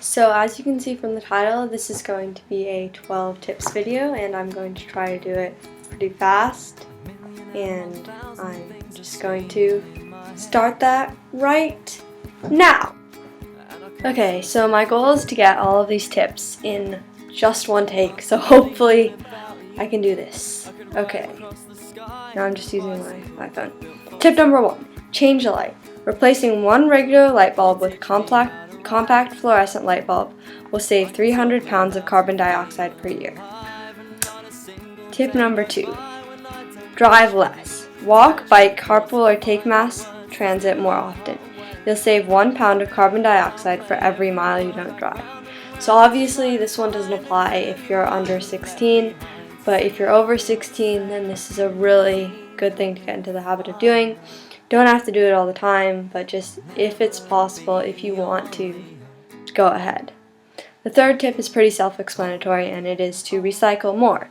So as you can see from the title, this is going to be a 12 tips video, and I'm going to try to do it pretty fast, and I'm just going to start that right now. Okay, so my goal is to get all of these tips in just one take, so hopefully I can do this. Okay, now I'm just using my iPhone. Tip number 1, change the light. Replacing one regular light bulb with a compact fluorescent light bulb will save 300 pounds of carbon dioxide per year. Tip number 2, drive less. Walk, bike, carpool, or take mass transit more often. You'll save 1 pound of carbon dioxide for every mile you don't drive. So obviously this one doesn't apply if you're under 16, but if you're over 16, then this is a really good thing to get into the habit of doing. Don't have to do it all the time, but just if it's possible, if you want to, go ahead. The third tip is pretty self-explanatory, and it is to recycle more.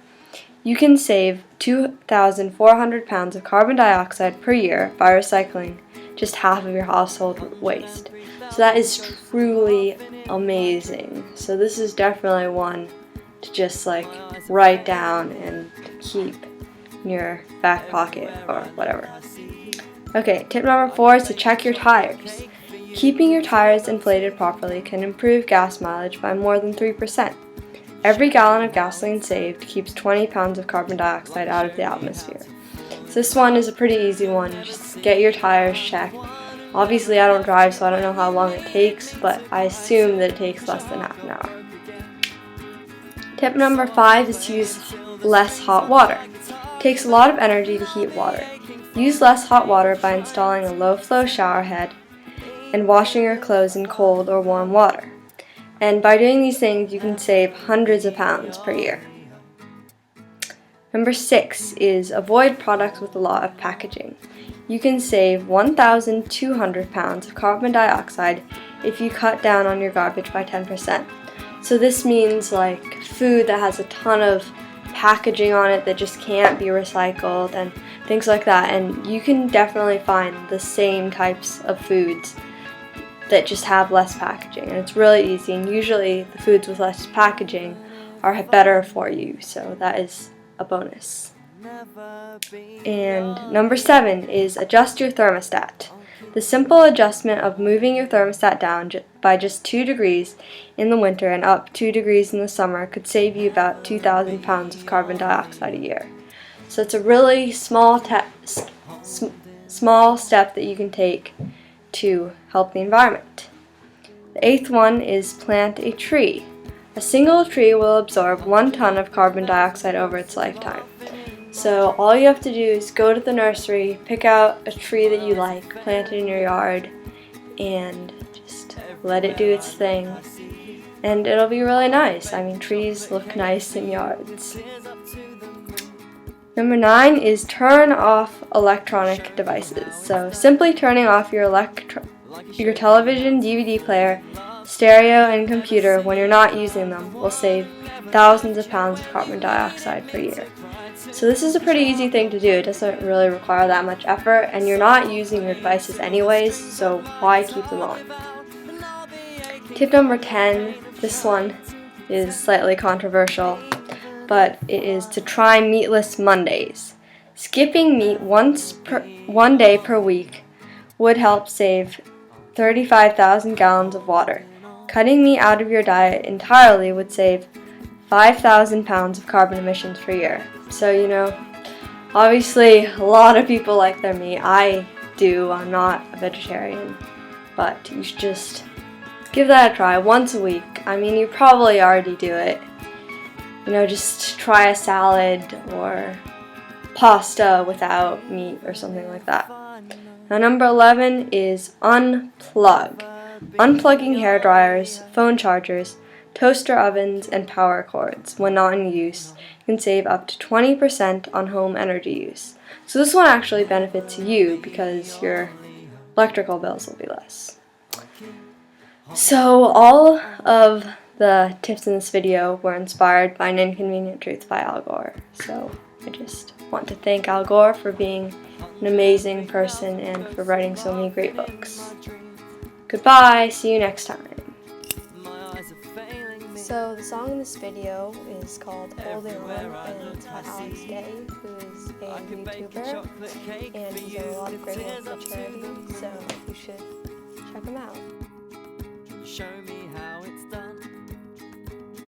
You can save 2,400 pounds of carbon dioxide per year by recycling just half of your household waste. So that is truly amazing. So this is definitely one to just write down and keep in your back pocket or whatever. Okay, tip number 4 is to check your tires. Keeping your tires inflated properly can improve gas mileage by more than 3%. Every gallon of gasoline saved keeps 20 pounds of carbon dioxide out of the atmosphere. So this one is a pretty easy one. Just get your tires checked. Obviously I don't drive, so I don't know how long it takes, but I assume that it takes less than half an hour. Tip number 5 is to use less hot water. It takes a lot of energy to heat water. Use less hot water by installing a low-flow shower head and washing your clothes in cold or warm water. And by doing these things, you can save hundreds of pounds per year. Number 6 is avoid products with a lot of packaging. You can save 1,200 pounds of carbon dioxide if you cut down on your garbage by 10%. So this means food that has a ton of packaging on it that just can't be recycled and things like that. And you can definitely find the same types of foods that just have less packaging, and it's really easy, and usually the foods with less packaging are better for you, so that is a bonus. And number 7 is adjust your thermostat. The simple adjustment of moving your thermostat down by just 2 degrees in the winter and up 2 degrees in the summer could save you about 2,000 pounds of carbon dioxide a year. So it's a really small step that you can take to help the environment. The 8th one is plant a tree. A single tree will absorb 1 ton of carbon dioxide over its lifetime. So all you have to do is go to the nursery, pick out a tree that you like, plant it in your yard, and just let it do its thing. And it'll be really nice. I mean, trees look nice in yards. Number 9 is turn off electronic devices. So simply turning off your television, DVD player, stereo, and computer when you're not using them will save thousands of pounds of carbon dioxide per year. So this is a pretty easy thing to do. It doesn't really require that much effort, and you're not using your devices anyways, so why keep them on? Tip number 10, this one is slightly controversial, but it is to try meatless Mondays. Skipping meat one day per week would help save 35,000 gallons of water. Cutting meat out of your diet entirely would save 5,000 pounds of carbon emissions per year. So, obviously a lot of people like their meat. I do. I'm not a vegetarian, but you should just give that a try once a week. I mean, you probably already do it. Just try a salad or pasta without meat or something like that. Now, number 11 is unplug. Unplugging hair dryers, phone chargers, toaster ovens, and power cords when not in use can save up to 20% on home energy use. So this one actually benefits you because your electrical bills will be less. So all of the tips in this video were inspired by An Inconvenient Truth by Al Gore. So I just want to thank Al Gore for being an amazing person and for writing so many great books. Goodbye, see you next time. So the song in this video is called Holding On, and it's by Alex Day, who is a YouTuber, and he's done a lot of great work for charity, so you should check him out. Show me how it's done.